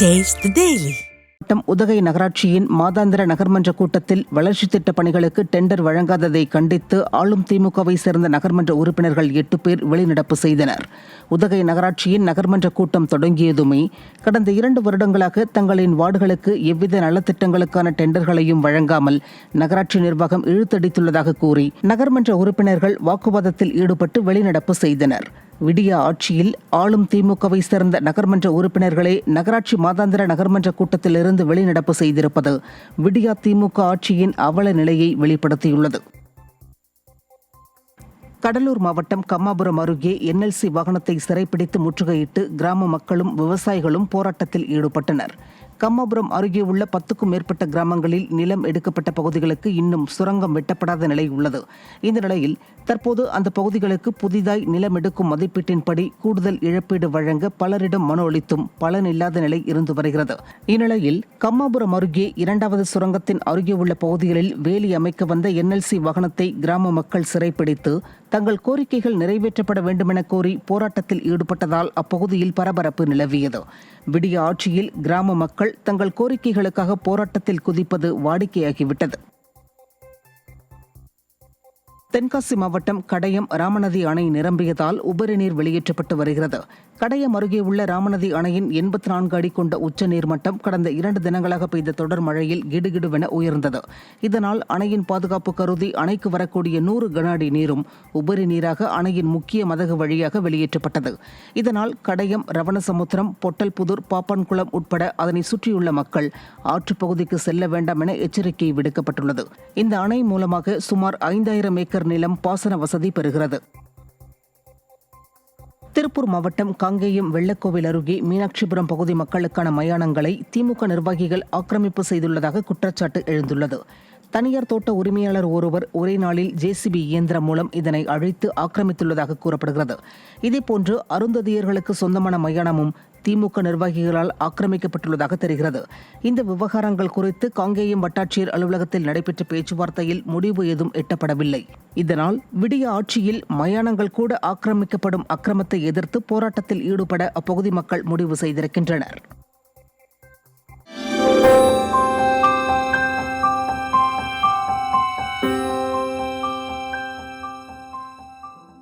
Taste the Daily. Udhagai நகராட்சியின் மாதாந்திர நகர்மன்ற கூட்டத்தில் வளர்ச்சி திட்ட பணிகளுக்கு டெண்டர் வழங்காததை கண்டித்து ஆளும் திமுகவை சேர்ந்த நகர்மன்ற உறுப்பினர்கள் 8 பேர் வெளிநடப்பு செய்தனர். உதகை நகராட்சியின் நகர்மன்ற கூட்டம் தொடங்கியதுமே கடந்த 2 வருடங்களாக தங்களின் வார்டுகளுக்கு எவ்வித நலத்திட்டங்களுக்கான டெண்டர்களையும் வழங்காமல் நகராட்சி நிர்வாகம் இழுத்தடித்துள்ளதாக கூறி நகர்மன்ற உறுப்பினர்கள் வாக்குவாதத்தில் ஈடுபட்டு வெளிநடப்பு செய்தனர். விடியா ஆட்சியில் ஆளும் திமுகவை சேர்ந்த நகர்மன்ற உறுப்பினர்களே நகராட்சி மாதாந்திர நகர்மன்ற கூட்டத்திலிருந்து வெளிநடப்பு செய்திருப்பது விடியா திமுக ஆட்சியின் அவல நிலையை வெளிப்படுத்தியுள்ளது. கடலூர் மாவட்டம் கம்மாபுரம் அருகே NLC வாகனத்தை சிறைப்பிடித்து முற்றுகையிட்டு கிராம மக்களும் விவசாயிகளும் போராட்டத்தில் ஈடுபட்டனர். கம்மாபுரம் அருகே உள்ள 10க்கும் மேற்பட்ட கிராமங்களில் நிலம் எடுக்கப்பட்ட பகுதிகளுக்கு இன்னும் சுரங்கம் வெட்டப்படாத நிலை உள்ளது. இந்த நிலையில் தற்போது அந்த பகுதிகளுக்கு புதிதாய் நிலம் எடுக்கும் மதிப்பீட்டின்படி கூடுதல் இழப்பீடு வழங்க பலரிடம் மனு அளித்தும் பலன் இல்லாத நிலை இருந்து வருகிறது. இந்நிலையில் கம்மாபுரம் அருகே 2வது சுரங்கத்தின் அருகே உள்ள பகுதிகளில் வேலி அமைக்க வந்த NLC வாகனத்தை கிராம மக்கள் சிறைப்பிடித்து தங்கள் கோரிக்கைகள் நிறைவேற்றப்பட வேண்டுமென கோரி போராட்டத்தில் ஈடுபட்டதால் அப்பகுதியில் பரபரப்பு நிலவியது. விடிய ஆட்சியில் கிராம மக்கள் தங்கள் கோரிக்கைகளுக்காக போராட்டத்தில் குதிப்பது வாடிக்கையாகிவிட்டது. தென்காசி மாவட்டம் கடையம் ராமநதி அணை நிரம்பியதால் உபரி நீர் வெளியேற்றப்பட்டு வருகிறது. கடையம் அருகே உள்ள ராமநதி அணையின் 84 அடி கொண்ட உச்ச நீர்மட்டம் கடந்த 2 தினங்களாக பெய்த தொடர் மழையில் கிடுகிடுவென உயர்ந்தது. இதனால் அணையின் பாதுகாப்பு கருதி அணைக்கு வரக்கூடிய 100 கன அடி நீரும் உபரி நீராக அணையின் முக்கிய மதகு வழியாக வெளியேற்றப்பட்டது. இதனால் கடையம், ரவணசமுத்திரம், பொட்டல்புதூர், பாப்பான்குளம் உட்பட அதனை சுற்றியுள்ள மக்கள் ஆற்றுப்பகுதிக்கு செல்ல வேண்டாம் என எச்சரிக்கை விடுக்கப்பட்டுள்ளது. இந்த அணை மூலமாக சுமார் 5000 ஏக்கர் நிலம் பாசன வசதி பெறுகிறது. திருப்பூர் மாவட்டம் காங்கேயம் வெள்ளக்கோவில் அருகே மீனாட்சிபுரம் பகுதி மக்களுக்கான மயானங்களை திமுக நிர்வாகிகள் ஆக்கிரமிப்பு செய்துள்ளதாக குற்றச்சாட்டு எழுந்துள்ளது. தனியார் தோட்ட உரிமையாளர் ஒருவர் ஒரே நாளில் JCB இயந்திரம் மூலம் இதனை அழித்து ஆக்கிரமித்துள்ளதாக கூறப்படுகிறது. இதேபோன்று அருந்ததியர்களுக்கு சொந்தமான மயானமும் திமுக நிர்வாகிகளால் ஆக்கிரமிக்கப்பட்டுள்ளதாக தெரிகிறது. இந்த விவகாரங்கள் குறித்து காங்கேயம் வட்டாட்சியர் அலுவலகத்தில் நடைபெற்ற பேச்சுவார்த்தையில் முடிவு ஏதும் எட்டப்படவில்லை. இதனால் விடிய ஆட்சியில் மயானங்கள் கூட ஆக்கிரமிக்கப்படும் அக்கிரமத்தை எதிர்த்து போராட்டத்தில் ஈடுபட அப்பகுதி மக்கள் முடிவு செய்திருக்கின்றனர்.